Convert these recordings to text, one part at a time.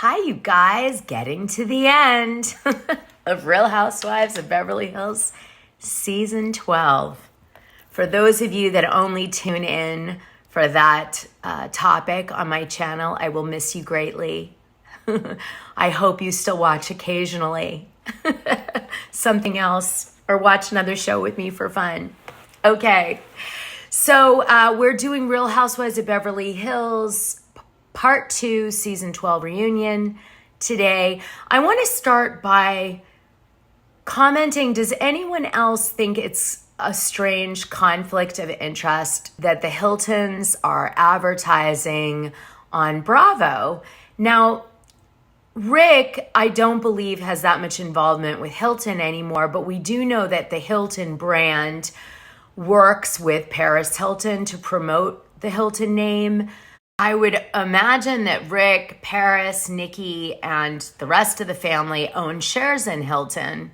Hi, you guys, getting to the end of Real Housewives of Beverly Hills Season 12. For those of you that only tune in for that topic on my channel, I will miss you greatly. I hope you still watch occasionally something else or watch another show with me for fun. Okay, so we're doing Real Housewives of Beverly Hills Part 2, Season 12 Reunion today. I want to start by commenting, does anyone else think it's a strange conflict of interest that the Hiltons are advertising on Bravo? Now, Rick, I don't believe has that much involvement with Hilton anymore, but we do know that the Hilton brand works with Paris Hilton to promote the Hilton name. I would imagine that Rick, Paris, Nikki, and the rest of the family own shares in Hilton.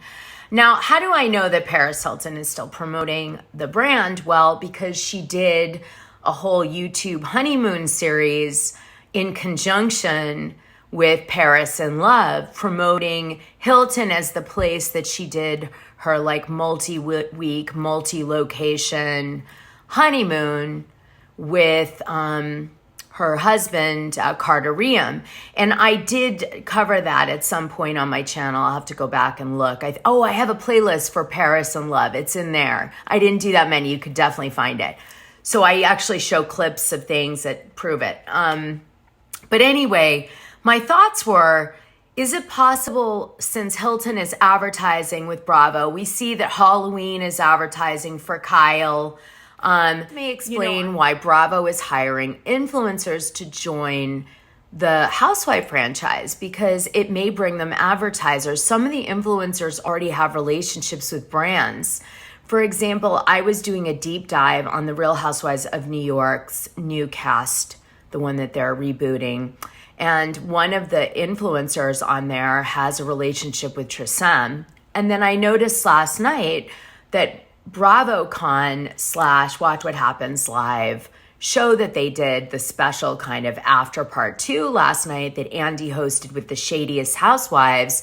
Now, how do I know that Paris Hilton is still promoting the brand? Well, because she did a whole YouTube honeymoon series in conjunction with Paris in Love, promoting Hilton as the place that she did her like multi-week, multi-location honeymoon with her husband, Carter Reum. And I did cover that at some point on my channel. I'll have to go back and look. I have a playlist for Paris and Love. It's in there. I didn't do that many. You could definitely find it. So I actually show clips of things that prove it. But anyway, my thoughts were, is it possible, since Hilton is advertising with Bravo, we see that Halloween is advertising for Kyle. Let me explain why Bravo is hiring influencers to join the Housewife franchise, because it may bring them advertisers. Some of the influencers already have relationships with brands. For example, I was doing a deep dive on the Real Housewives of New York's new cast, the one that they're rebooting. And one of the influencers on there has a relationship with Trisam. And then I noticed last night that BravoCon / Watch What Happens Live show that they did the special kind of after part 2 last night that Andy hosted with the shadiest housewives.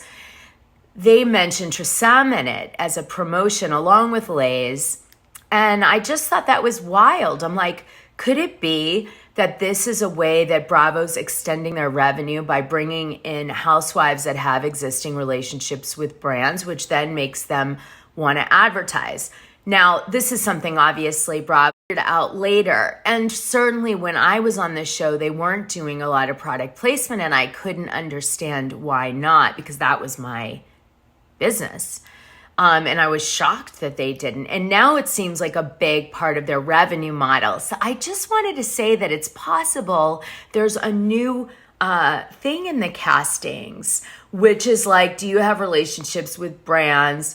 They mentioned Trisam in it as a promotion along with Lay's. And I just thought that was wild. I'm like, could it be that this is a way that Bravo's extending their revenue by bringing in housewives that have existing relationships with brands, which then makes them want to advertise? Now, this is something obviously Bravo figured out later. And certainly when I was on this show, they weren't doing a lot of product placement, and I couldn't understand why not, because that was my business. And I was shocked that they didn't. And now it seems like a big part of their revenue model. So I just wanted to say that it's possible there's a new thing in the castings, which is like, do you have relationships with brands?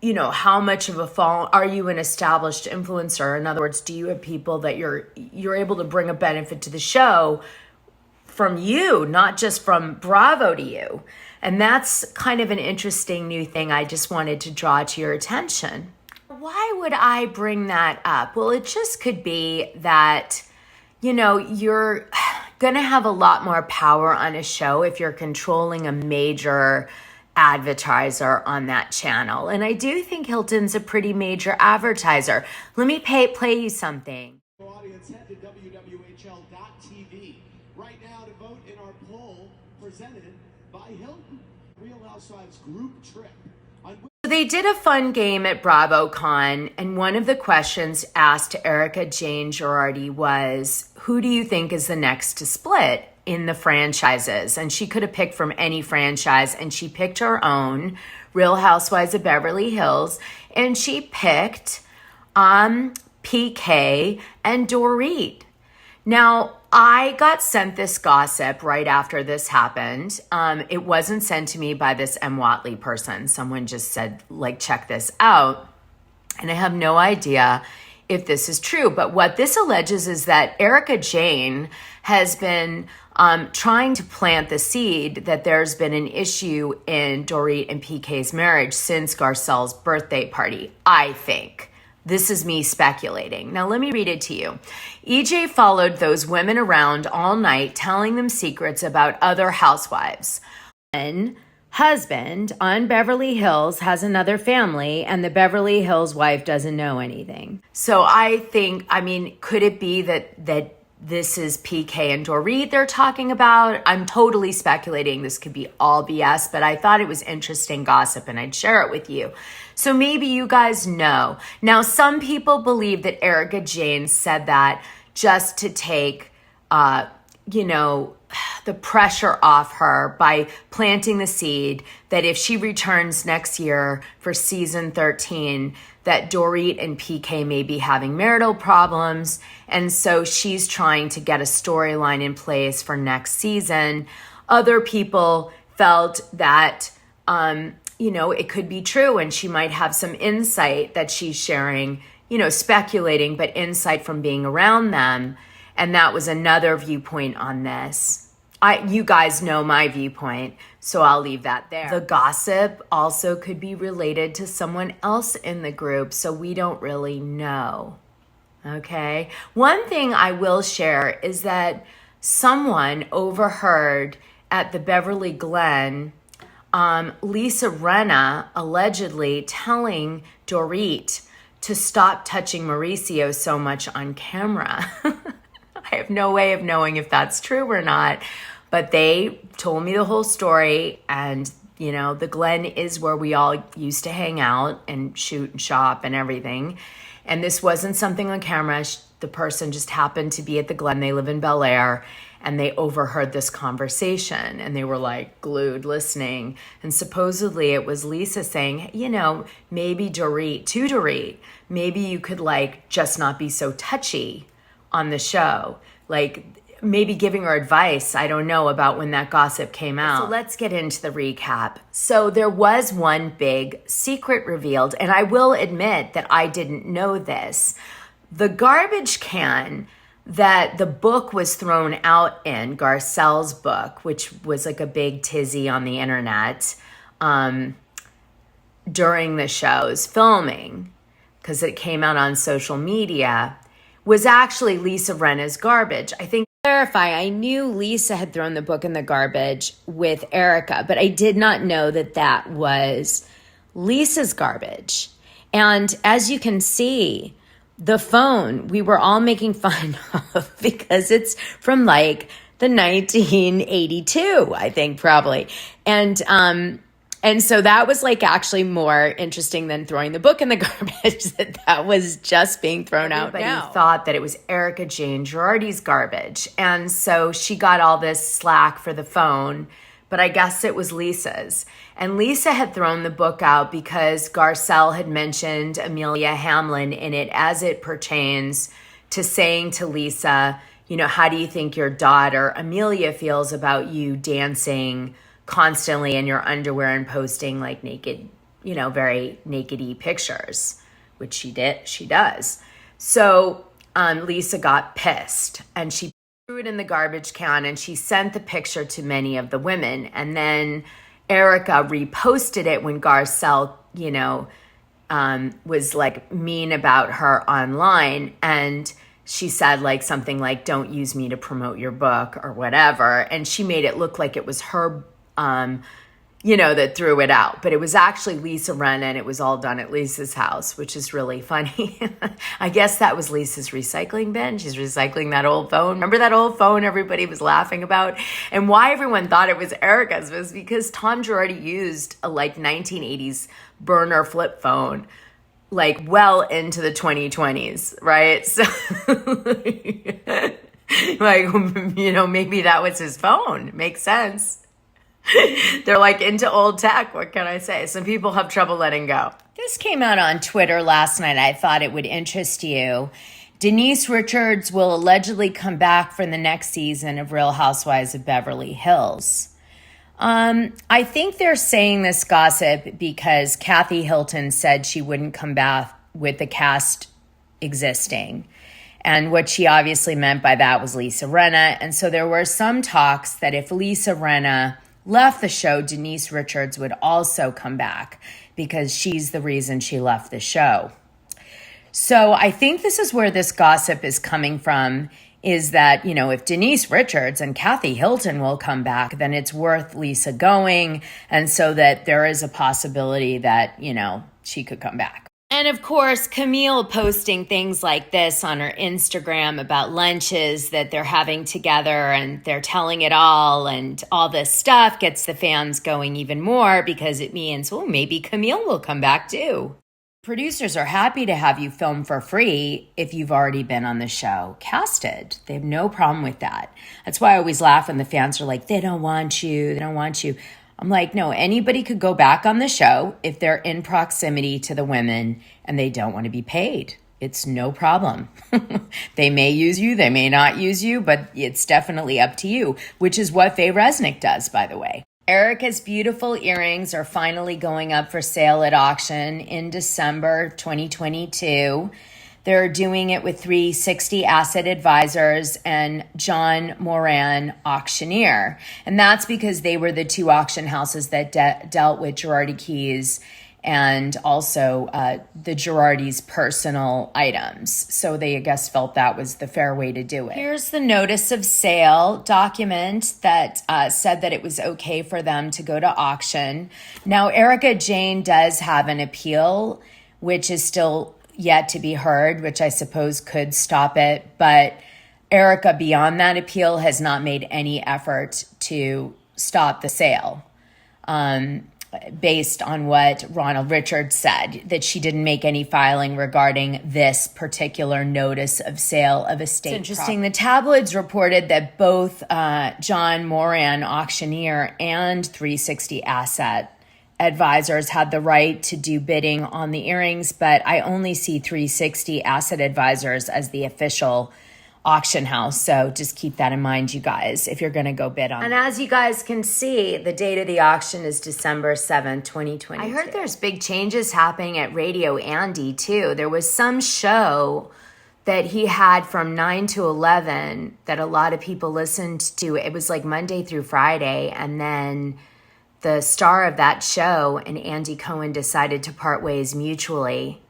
You know, how much of a follow, are you an established influencer? In other words, do you have people that you're able to bring a benefit to the show from you, not just from Bravo to you? And that's kind of an interesting new thing I just wanted to draw to your attention. Why would I bring that up? Well, it just could be that, you know, you're going to have a lot more power on a show if you're controlling a major advertiser on that channel. And I do think Hilton's a pretty major advertiser. Let me play you something. Audience, head to wwhl.tv right now to vote in our poll presented by Hilton. Real Housewives group trip. They did a fun game at BravoCon, and one of the questions asked to Erica Jane Girardi was, who do you think is the next to split in the franchises? And she could have picked from any franchise, and she picked her own, Real Housewives of Beverly Hills, and she picked PK and Dorit. Now, I got sent this gossip right after this happened. It wasn't sent to me by this M. Watley person. Someone just said, like, check this out. And I have no idea if this is true. But what this alleges is that Erica Jane has been trying to plant the seed that there's been an issue in Dorit and PK's marriage since Garcelle's birthday party, I think. This is me speculating. Now, let me read it to you. EJ followed those women around all night, telling them secrets about other housewives. One husband on Beverly Hills has another family, and the Beverly Hills wife doesn't know anything. So I think, could it be that this is PK and Dorit they're talking about? I'm totally speculating. This could be all BS, but I thought it was interesting gossip and I'd share it with you. So maybe you guys know. Now, some people believe that Erica Jane said that just to take, the pressure off her by planting the seed that if she returns next year for season 13, that Dorit and PK may be having marital problems. And so she's trying to get a storyline in place for next season. Other people felt that, it could be true and she might have some insight that she's sharing, speculating, but insight from being around them. And that was another viewpoint on this. You guys know my viewpoint, so I'll leave that there. The gossip also could be related to someone else in the group, so we don't really know. Okay? One thing I will share is that someone overheard at the Beverly Glen, Lisa Rinna allegedly telling Dorit to stop touching Mauricio so much on camera. I have no way of knowing if that's true or not, but they told me the whole story. And, the Glen is where we all used to hang out and shoot and shop and everything. And this wasn't something on camera. The person just happened to be at the Glen. They live in Bel Air, and they overheard this conversation and they were like glued listening. And supposedly it was Lisa saying, maybe Dorit, maybe you could just not be so touchy on the show, maybe giving her advice, I don't know, about when that gossip came out. So let's get into the recap. So there was one big secret revealed, and I will admit that I didn't know this. The garbage can that the book was thrown out in, Garcelle's book, which was a big tizzy on the internet during the show's filming, because it came out on social media, was actually Lisa Rinna's garbage. I think, clarify, I knew Lisa had thrown the book in the garbage with Erica, but I did not know that was Lisa's garbage. And as you can see, the phone we were all making fun of because it's from the 1982, I think, probably. And so that was actually more interesting than throwing the book in the garbage, that was just being thrown out now. Everybody thought that it was Erica Jane Girardi's garbage. And so she got all this slack for the phone, but I guess it was Lisa's. And Lisa had thrown the book out because Garcelle had mentioned Amelia Hamlin in it as it pertains to saying to Lisa, how do you think your daughter Amelia feels about you dancing constantly in your underwear and posting naked, very naked-y pictures, which she does. So Lisa got pissed and she threw it in the garbage can and she sent the picture to many of the women. And then Erica reposted it when Garcelle, was mean about her online. And she said something don't use me to promote your book or whatever. And she made it look like it was her that threw it out. But it was actually Lisa Rinna, and it was all done at Lisa's house, which is really funny. I guess that was Lisa's recycling bin. She's recycling that old phone. Remember that old phone everybody was laughing about? And why everyone thought it was Erica's was because Tom Girardi used a 1980s burner flip phone well into the 2020s, right? So maybe that was his phone. Makes sense. They're into old tech. What can I say? Some people have trouble letting go. This came out on Twitter last night. I thought it would interest you. Denise Richards will allegedly come back for the next season of Real Housewives of Beverly Hills. I think they're saying this gossip because Kathy Hilton said she wouldn't come back with the cast existing. And what she obviously meant by that was Lisa Rinna. And so there were some talks that if Lisa Rinna left the show, Denise Richards would also come back because she's the reason she left the show. So I think this is where this gossip is coming from, is that, if Denise Richards and Kathy Hilton will come back, then it's worth Lisa going. And so that there is a possibility that, she could come back. And of course, Camille posting things like this on her Instagram about lunches that they're having together, and they're telling it all, and all this stuff gets the fans going even more, because it means, well, maybe Camille will come back too. Producers are happy to have you film for free if you've already been on the show casted. They have no problem with that. That's why I always laugh when the fans are like, they don't want you. I'm like, no, anybody could go back on the show if they're in proximity to the women and they don't want to be paid. It's no problem. They may use you, they may not use you, but it's definitely up to you, which is what Faye Resnick does, by the way. Erica's beautiful earrings are finally going up for sale at auction in December 2022. They're doing it with 360 Asset Advisors and John Moran Auctioneer. And that's because they were the two auction houses that dealt with Girardi Keys and also the Girardi's personal items. So they, I guess, felt that was the fair way to do it. Here's the notice of sale document that said that it was okay for them to go to auction. Now, Erica Jane does have an appeal, which is still yet to be heard, which I suppose could stop it. But Erica, beyond that appeal, has not made any effort to stop the sale. Based on what Ronald Richards said, that she didn't make any filing regarding this particular notice of sale of estate. It's interesting. The tabloids reported that both John Moran Auctioneer and 360 Asset Advisors had the right to do bidding on the earrings, but I only see 360 Asset Advisors as the official auction house. So just keep that in mind, you guys, if you're going to go bid on it. And as you guys can see, the date of the auction is December 7th, 2022. I heard there's big changes happening at Radio Andy too. There was some show that he had from 9 to 11 that a lot of people listened to. It was like Monday through Friday. And then the star of that show and Andy Cohen decided to part ways mutually.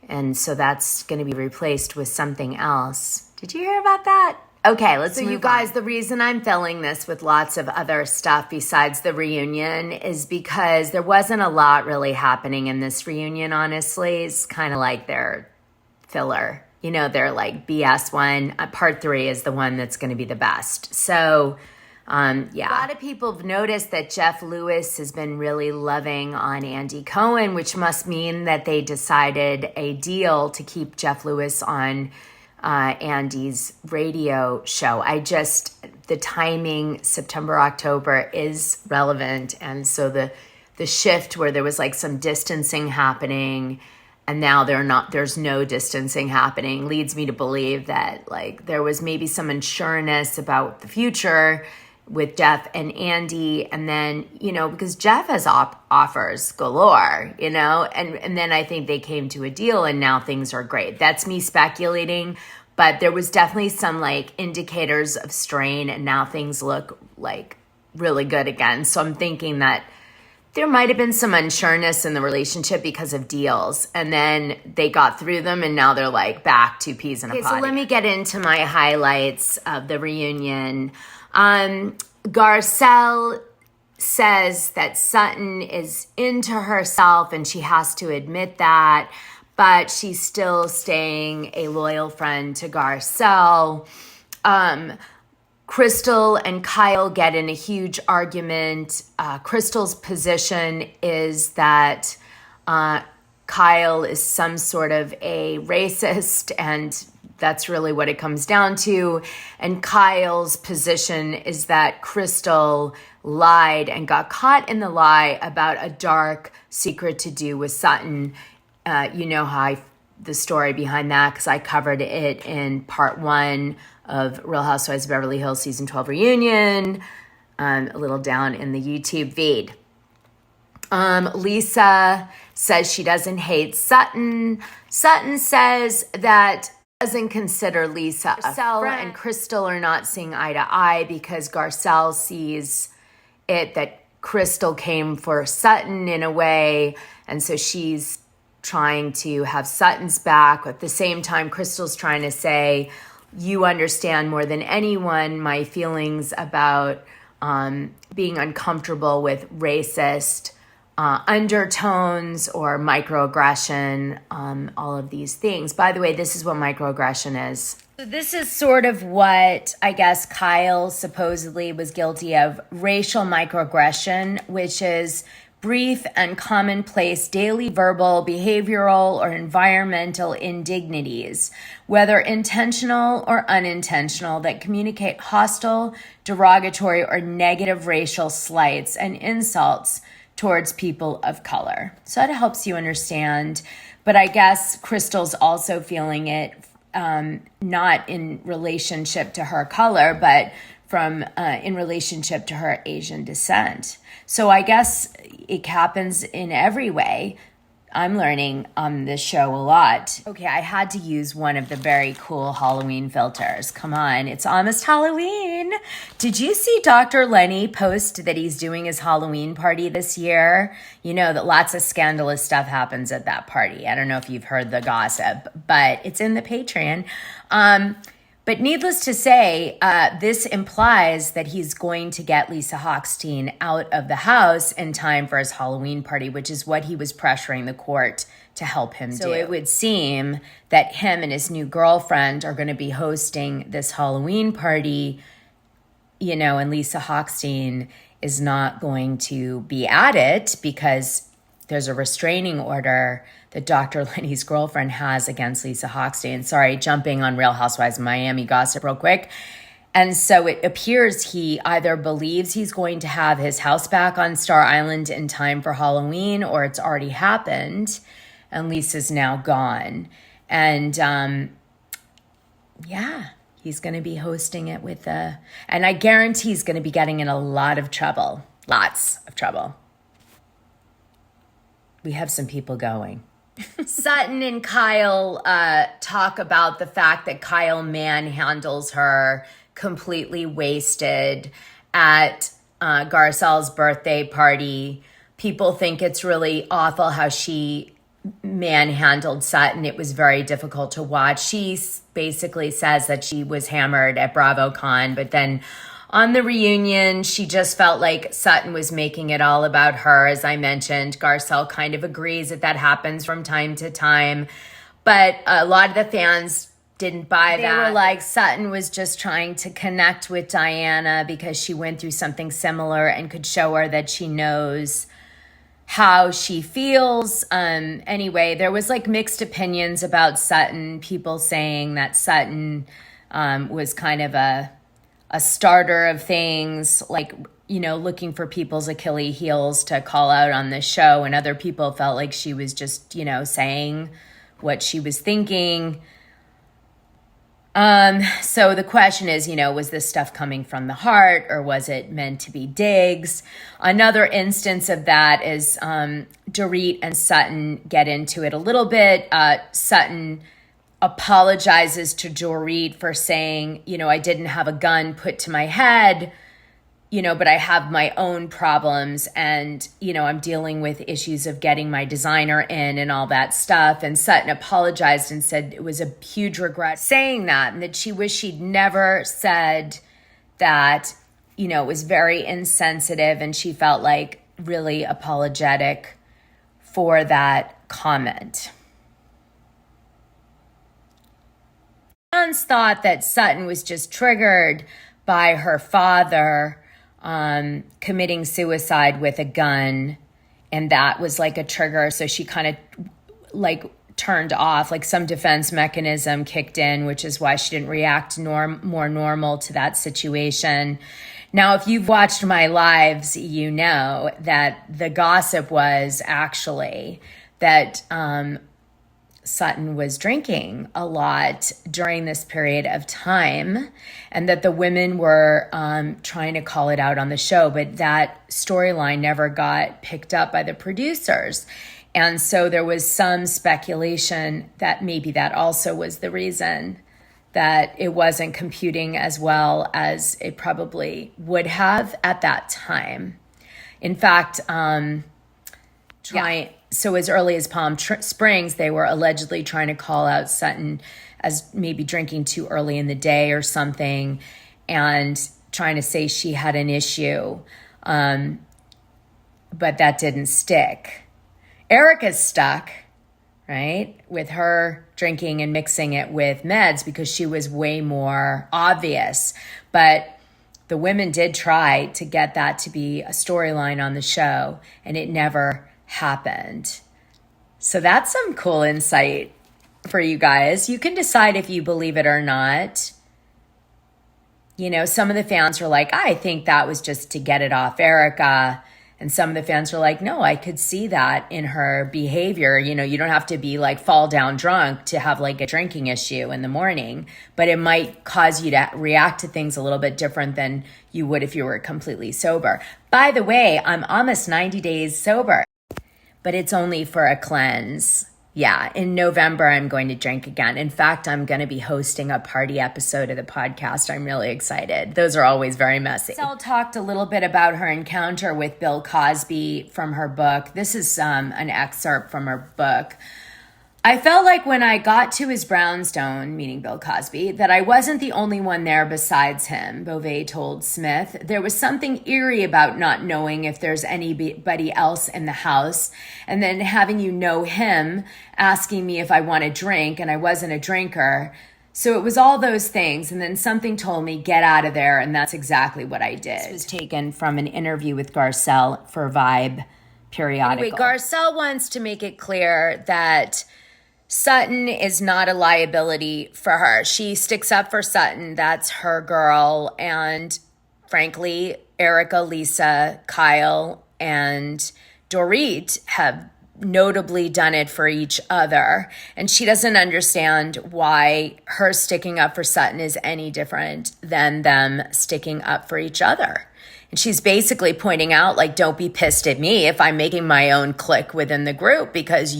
And so that's going to be replaced with something else. Did you hear about that? Okay, let's move on. You guys, the reason I'm filling this with lots of other stuff besides the reunion is because there wasn't a lot really happening in this reunion, honestly. It's kind of like their filler. They're like BS one. Part 3 is the one that's going to be the best. So, yeah. A lot of people have noticed that Jeff Lewis has been really loving on Andy Cohen, which must mean that they decided a deal to keep Jeff Lewis on Andy's radio show. The timing, September, October, is relevant. And so the shift where there was like some distancing happening and now there's no distancing happening leads me to believe that like there was maybe some unsureness about the future with Jeff and Andy. And then, because Jeff has offers galore, and then I think they came to a deal and now things are great. That's me speculating, but there was definitely some like indicators of strain and now things look like really good again. So I'm thinking that there might have been some unsureness in the relationship because of deals, and then they got through them and now they're like back to peas in a pod. So let me get into my highlights of the reunion. Garcelle says that Sutton is into herself and she has to admit that, but she's still staying a loyal friend to Garcelle. Crystal and Kyle get in a huge argument. Crystal's position is that Kyle is some sort of a racist, and that's really what it comes down to. And Kyle's position is that Crystal lied and got caught in the lie about a dark secret to do with Sutton. You know how the story behind that, because I covered it in part 1 of Real Housewives of Beverly Hills Season 12 Reunion, a little down in the YouTube feed. Lisa says she doesn't hate Sutton. Sutton says that doesn't consider Lisa a friend, and Crystal are not seeing eye to eye because Garcelle sees it that Crystal came for Sutton in a way, and so she's trying to have Sutton's back. At the same time, Crystal's trying to say, you understand more than anyone my feelings about being uncomfortable with racist undertones or microaggression, all of these things. By the way, this is what microaggression is. So this is sort of what I guess Kyle supposedly was guilty of, racial microaggression, which is brief and commonplace daily verbal, behavioral, or environmental indignities, whether intentional or unintentional, that communicate hostile, derogatory, or negative racial slights and insults towards people of color. So that helps you understand. But I guess Crystal's also feeling it not in relationship to her color, but from in relationship to her Asian descent. So I guess it happens in every way. I'm learning on this show a lot. Okay, I had to use one of the very cool Halloween filters. Come on, it's almost Halloween. Did you see Dr. Lenny post that he's doing his Halloween party this year? You know that lots of scandalous stuff happens at that party. I don't know if you've heard the gossip, but it's in the Patreon. But needless to say, this implies that he's going to get Lisa Hochstein out of the house in time for his Halloween party, which is what he was pressuring the court to help him do. So it would seem that him and his new girlfriend are going to be hosting this Halloween party, you know, and Lisa Hochstein is not going to be at it because there's a restraining order that Dr. Lenny's girlfriend has against Lisa Hochstein. Sorry, jumping on Real Housewives of Miami gossip real quick. And so it appears he either believes he's going to have his house back on Star Island in time for Halloween, or it's already happened and Lisa's now gone. And yeah, he's going to be hosting it with and I guarantee he's going to be getting in a lot of trouble. Lots of trouble. We have some people going. Sutton and Kyle talk about the fact that Kyle manhandles her completely wasted at Garcelle's birthday party. People think it's really awful how she manhandled Sutton. It was very difficult to watch. She basically says that she was hammered at BravoCon, but then on the reunion, she just felt like Sutton was making it all about her. As I mentioned, Garcelle kind of agrees that happens from time to time. But a lot of the fans didn't buy that. They were like, Sutton was just trying to connect with Diana because she went through something similar and could show her that she knows how she feels. Anyway, there was like mixed opinions about Sutton. People saying that Sutton was kind of a starter of things, like, you know, looking for people's Achilles heels to call out on the show. And other people felt like she was just, you know, saying what she was thinking. So the question is, you know, was this stuff coming from the heart or was it meant to be digs? Another instance of that is Dorit and Sutton get into it a little bit. Sutton apologizes to Dorit for saying, you know, I didn't have a gun put to my head, you know, but I have my own problems and, you know, I'm dealing with issues of getting my designer in and all that stuff. And Sutton apologized and said it was a huge regret saying that and that she wished she'd never said that, you know, it was very insensitive and she felt like really apologetic for that comment. Fans thought that Sutton was just triggered by her father committing suicide with a gun, and that was like a trigger. So she kind of like turned off, like some defense mechanism kicked in, which is why she didn't react more normal to that situation. Now, if you've watched my lives, you know that the gossip was actually that Sutton was drinking a lot during this period of time and that the women were trying to call it out on the show, but that storyline never got picked up by the producers. And so there was some speculation that maybe that also was the reason that it wasn't computing as well as it probably would have at that time. In fact, so as early as Palm Springs, they were allegedly trying to call out Sutton as maybe drinking too early in the day or something, and trying to say she had an issue. But that didn't stick. Erica's stuck, right, with her drinking and mixing it with meds because she was way more obvious. But the women did try to get that to be a storyline on the show, and it never happened. So that's some cool insight for you guys. You can decide if you believe it or not. You know, some of the fans were like, I think that was just to get it off Erica. And some of the fans were like, no, I could see that in her behavior. You know, you don't have to be like fall down drunk to have like a drinking issue in the morning, but it might cause you to react to things a little bit different than you would if you were completely sober. By the way, I'm almost 90 days sober, but it's only for a cleanse. Yeah, in November, I'm going to drink again. In fact, I'm going to be hosting a party episode of the podcast. I'm really excited. Those are always very messy. Garcelle talked a little bit about her encounter with Bill Cosby from her book. This is an excerpt from her book. I felt like when I got to his brownstone, meaning Bill Cosby, that I wasn't the only one there besides him, Beauvais told Smith. There was something eerie about not knowing if there's anybody else in the house, and then having you know him, asking me if I want a drink, and I wasn't a drinker. So it was all those things, and then something told me, get out of there, and that's exactly what I did. This was taken from an interview with Garcelle for Vibe periodical. Anyway, Garcelle wants to make it clear that Sutton is not a liability for her. She sticks up for Sutton. That's her girl. And frankly, Erica, Lisa, Kyle, and Dorit have notably done it for each other. And she doesn't understand why her sticking up for Sutton is any different than them sticking up for each other. And she's basically pointing out, like, don't be pissed at me if I'm making my own clique within the group because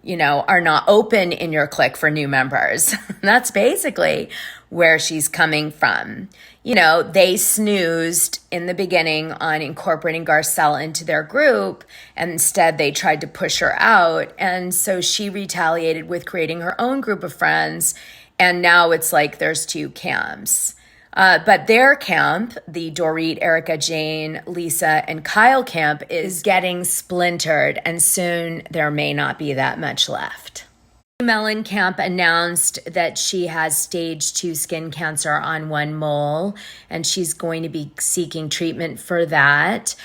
you know, are not open in your clique for new members. That's basically where she's coming from. You know, they snoozed in the beginning on incorporating Garcelle into their group, and instead they tried to push her out. And so she retaliated with creating her own group of friends. And now it's like there's two camps. But their camp, the Dorit, Erica, Jane, Lisa, and Kyle camp, is getting splintered, and soon there may not be that much left. Mellon camp announced that she has stage 2 skin cancer on one mole, and she's going to be seeking treatment for that.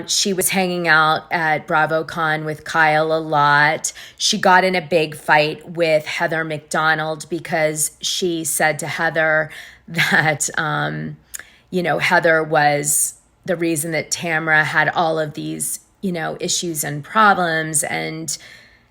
She was hanging out at BravoCon with Kyle a lot. She got in a big fight with Heather McDonald because she said to Heather that, Heather was the reason that Tamra had all of these, issues and problems. And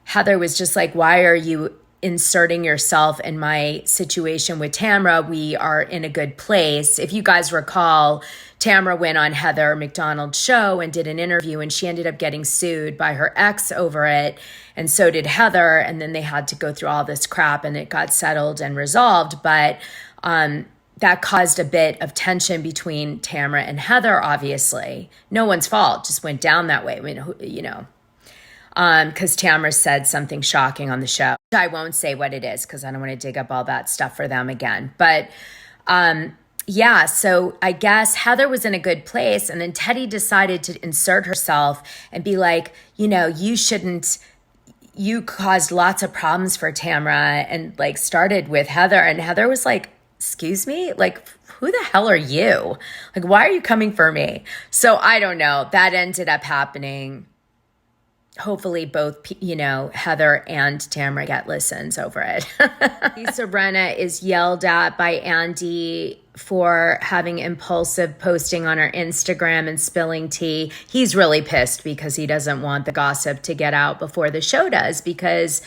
Heather was just like, why are you inserting yourself in my situation with Tamra? We are in a good place. If you guys recall, Tamra went on Heather McDonald's show and did an interview, and she ended up getting sued by her ex over it. And so did Heather. And then they had to go through all this crap, and it got settled and resolved. But, that caused a bit of tension between Tamra and Heather, obviously. No one's fault, just went down that way, because Tamra said something shocking on the show. I won't say what it is because I don't want to dig up all that stuff for them again. But so I guess Heather was in a good place, and then Teddy decided to insert herself and be like, you caused lots of problems for Tamra, and like started with Heather, and Heather was like, excuse me? Like, who the hell are you? Like, why are you coming for me? So I don't know. That ended up happening. Hopefully both, Heather and Tamra get listens over it. Lisa Rinna is yelled at by Andy for having impulsive posting on her Instagram and spilling tea. He's really pissed because he doesn't want the gossip to get out before the show does, because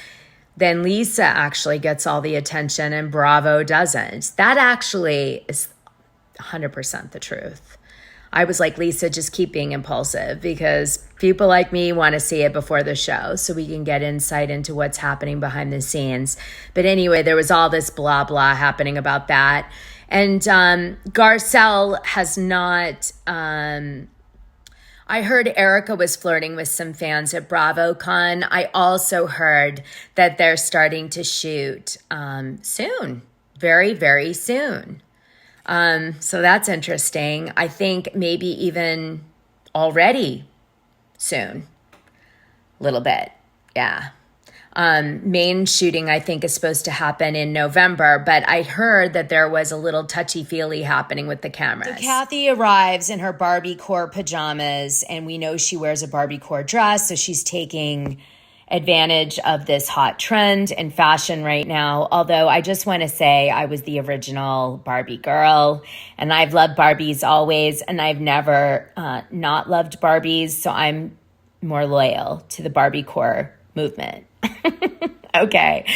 then Lisa actually gets all the attention and Bravo doesn't. That actually is 100% the truth. I was like, Lisa, just keep being impulsive, because people like me want to see it before the show so we can get insight into what's happening behind the scenes. But anyway, there was all this blah, blah happening about that. And Garcelle has not I heard Erica was flirting with some fans at BravoCon. I also heard that they're starting to shoot soon, very, very soon. So that's interesting. I think maybe even already soon, a little bit. Yeah. Main shooting, I think, is supposed to happen in November, but I heard that there was a little touchy-feely happening with the cameras. So Kathy arrives in her Barbie core pajamas, and we know she wears a Barbie core dress, so she's taking advantage of this hot trend in fashion right now. Although I just want to say I was the original Barbie girl, and I've loved Barbies always, and I've never not loved Barbies, so I'm more loyal to the Barbie core movement. Okay.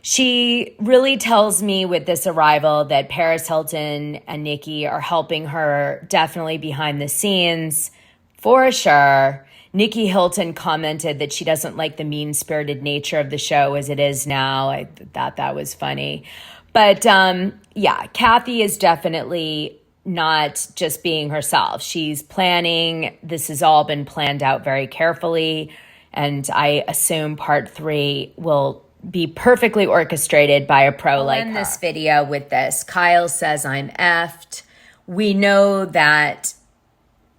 She really tells me with this arrival that Paris Hilton and Nikki are helping her definitely behind the scenes for sure. Nikki Hilton commented that she doesn't like the mean-spirited nature of the show as it is now. I thought that was funny. But yeah, Kathy is definitely not just being herself. She's planning. This has all been planned out very carefully. And I assume part 3 will be perfectly orchestrated by a pro like her. I'll end this video with this. Kyle says, I'm effed. We know that,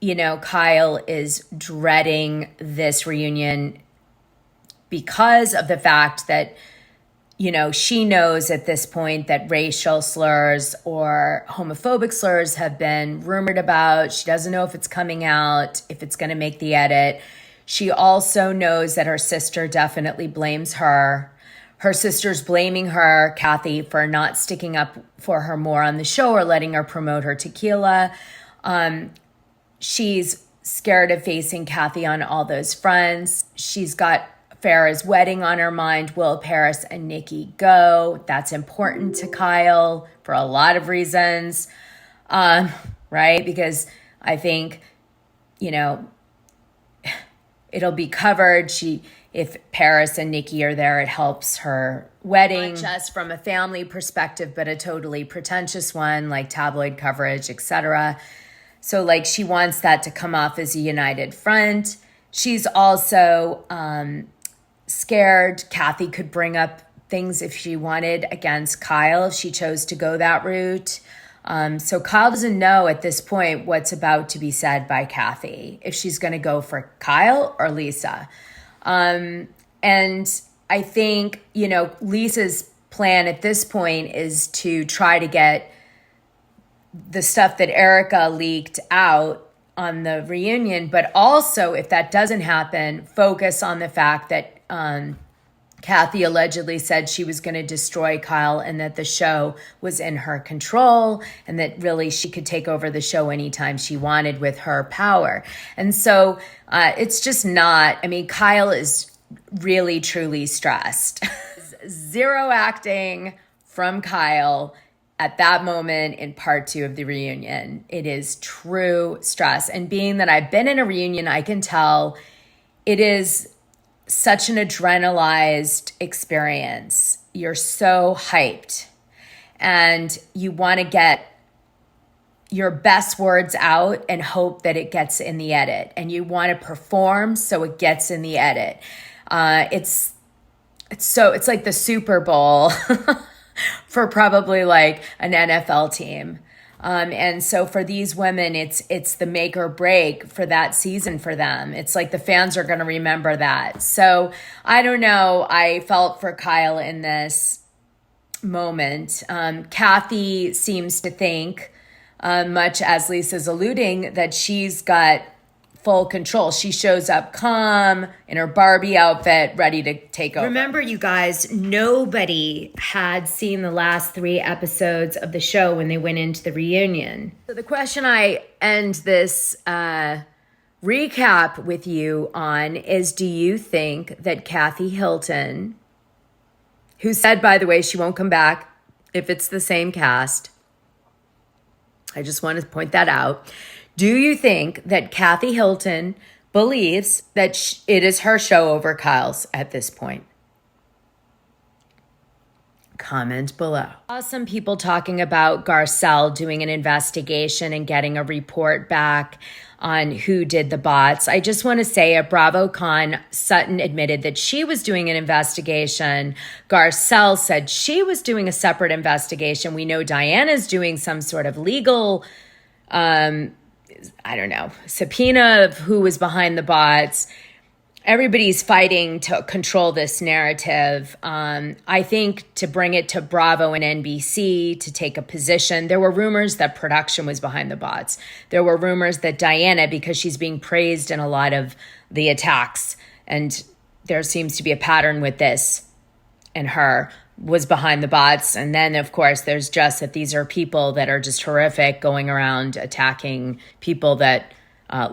you know, Kyle is dreading this reunion because of the fact that, you know, she knows at this point that racial slurs or homophobic slurs have been rumored about. She doesn't know if it's coming out, if it's going to make the edit. She also knows that her sister definitely blames her. Her sister's blaming her, Kathy, for not sticking up for her more on the show or letting her promote her tequila. She's scared of facing Kathy on all those fronts. She's got Farrah's wedding on her mind. Will Paris and Nikki go? That's important to Kyle for a lot of reasons, right? Because I think, you know, it'll be covered. If Paris and Nikki are there, it helps her wedding. Not just from a family perspective, but a totally pretentious one, like tabloid coverage, etc. So, like, she wants that to come off as a united front. She's also scared Kathy could bring up things if she wanted against Kyle, if she chose to go that route. So Kyle doesn't know at this point what's about to be said by Kathy, if she's going to go for Kyle or Lisa. And I think, you know, Lisa's plan at this point is to try to get the stuff that Erica leaked out on the reunion, but also, if that doesn't happen, focus on the fact that Kathy allegedly said she was going to destroy Kyle and that the show was in her control and that really she could take over the show anytime she wanted with her power. And so it's just not, I mean, Kyle is really, truly stressed. Zero acting from Kyle at that moment in part 2 of the reunion. It is true stress. And being that I've been in a reunion, I can tell it is such an adrenalized experience. You're so hyped and you want to get your best words out and hope that it gets in the edit, and you want to perform so it gets in the edit. It's like the Super Bowl for probably like an NFL team. And so for these women, it's the make or break for that season for them. It's like the fans are going to remember that. So I don't know. I felt for Kyle in this moment. Kathy seems to think, much as Lisa's alluding, that she's got full control. She shows up calm in her Barbie outfit, ready to take over. Remember, you guys, nobody had seen the last 3 episodes of the show when they went into the reunion. So the question I end this recap with you on is, do you think that Kathy Hilton, who said, by the way, she won't come back if it's the same cast, I just want to point that out. Do you think that Kathy Hilton believes that it is her show over Kyle's at this point? Comment below. I saw some people talking about Garcelle doing an investigation and getting a report back. on who did the bots. I just want to say at BravoCon, Sutton admitted that she was doing an investigation. Garcelle said she was doing a separate investigation. We know Diana's doing some sort of legal, I don't know, subpoena of who was behind the bots. Everybody's fighting to control this narrative. I think to bring it to Bravo and NBC to take a position, there were rumors that production was behind the bots. There were rumors that Diana, because she's being praised in a lot of the attacks, and there seems to be a pattern with this and her, was behind the bots. And then, of course, there's just that these are people that are just horrific, going around attacking people that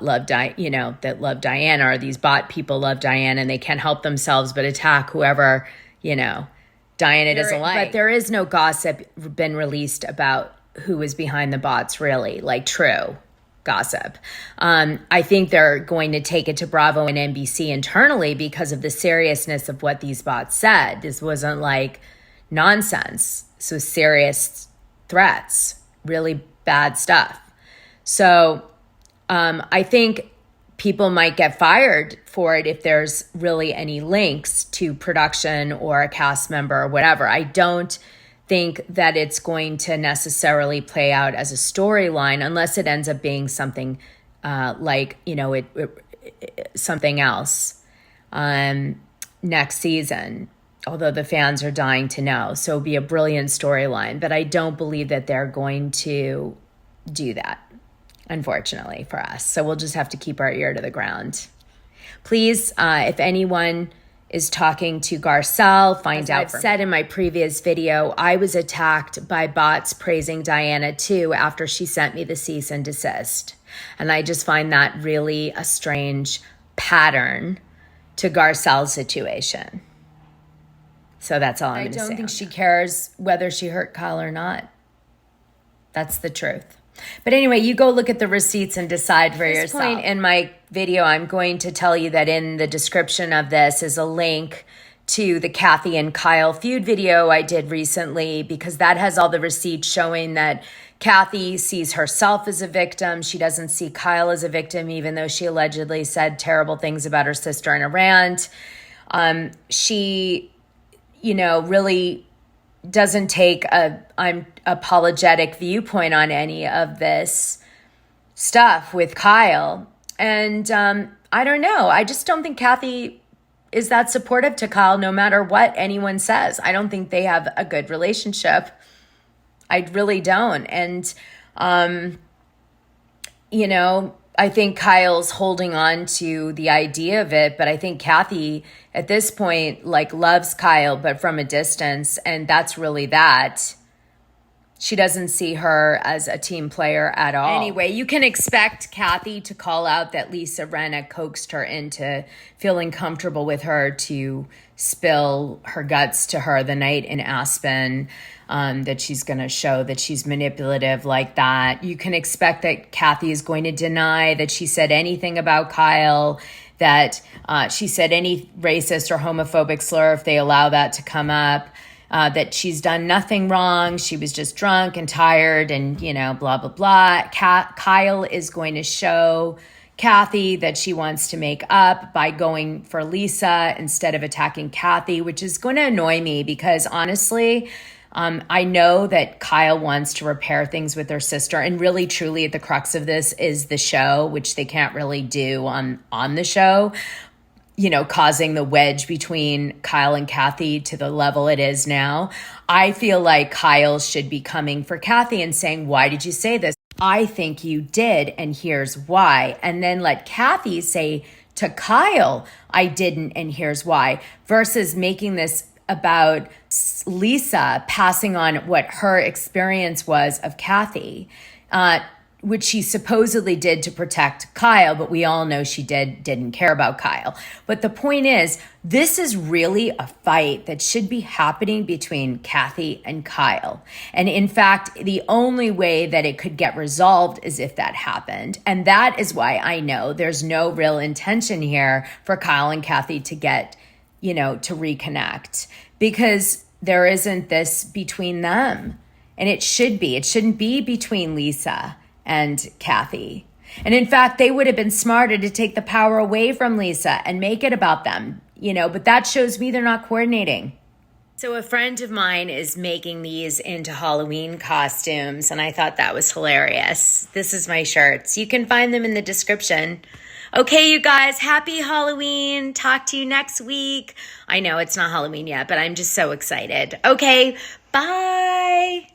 love Diana, or these bot people love Diana, and they can't help themselves but attack whoever, Diana doesn't like. But there is no gossip been released about who is behind the bots, really, like true gossip. I think they're going to take it to Bravo and NBC internally because of the seriousness of what these bots said. This wasn't like nonsense. This was serious threats, really bad stuff. So I think people might get fired for it if there's really any links to production or a cast member or whatever. I don't think that it's going to necessarily play out as a storyline unless it ends up being something something else next season, although the fans are dying to know. So it'll be a brilliant storyline, but I don't believe that they're going to do that, unfortunately for us. So we'll just have to keep our ear to the ground. Please, if anyone is talking to Garcelle, find out. As I've said in my previous video, I was attacked by bots praising Diana too after she sent me the cease and desist. And I just find that really a strange pattern to Garcelle's situation. So that's all I'm going to say. I don't think she cares whether she hurt Kyle or not. That's the truth. But anyway, you go look at the receipts and decide for yourself. At this point in my video, I'm going to tell you that in the description of this is a link to the Kathy and Kyle feud video I did recently, because that has all the receipts showing that Kathy sees herself as a victim. She doesn't see Kyle as a victim, even though she allegedly said terrible things about her sister in a rant. She, really doesn't take I'm apologetic viewpoint on any of this stuff with Kyle. And I don't know. I just don't think Kathy is that supportive to Kyle, no matter what anyone says. I don't think they have a good relationship. I really don't. And, I think Kyle's holding on to the idea of it, but I think Kathy at this point, loves Kyle, but from a distance. And that's really that. She doesn't see her as a team player at all. Anyway, you can expect Kathy to call out that Lisa Rinna coaxed her into feeling comfortable with her to spill her guts to her the night in Aspen, that she's going to show that she's manipulative like that. You can expect that Kathy is going to deny that she said anything about Kyle, that she said any racist or homophobic slur if they allow that to come up. That she's done nothing wrong. She was just drunk and tired and, blah, blah, blah. Kyle is going to show Kathy that she wants to make up by going for Lisa instead of attacking Kathy, which is going to annoy me because honestly, I know that Kyle wants to repair things with her sister, and really, truly, at the crux of this is the show, which they can't really do on the show. Causing the wedge between Kyle and Kathy to the level it is now. I feel like Kyle should be coming for Kathy and saying, why did you say this? I think you did, and here's why. And then let Kathy say to Kyle, I didn't, and here's why. Versus making this about Lisa passing on what her experience was of Kathy. Which she supposedly did to protect Kyle, but we all know she didn't care about Kyle. But the point is, this is really a fight that should be happening between Kathy and Kyle. And in fact, the only way that it could get resolved is if that happened. And that is why I know there's no real intention here for Kyle and Kathy to get, to reconnect, because there isn't this between them. And it should be. It shouldn't be between Lisa and Kathy. And in fact, they would have been smarter to take the power away from Lisa and make it about them, but that shows me they're not coordinating. So a friend of mine is making these into Halloween costumes, and I thought that was hilarious. This is my shirts. You can find them in the description. Okay, you guys, happy Halloween. Talk to you next week. I know it's not Halloween yet, but I'm just so excited. Okay, bye.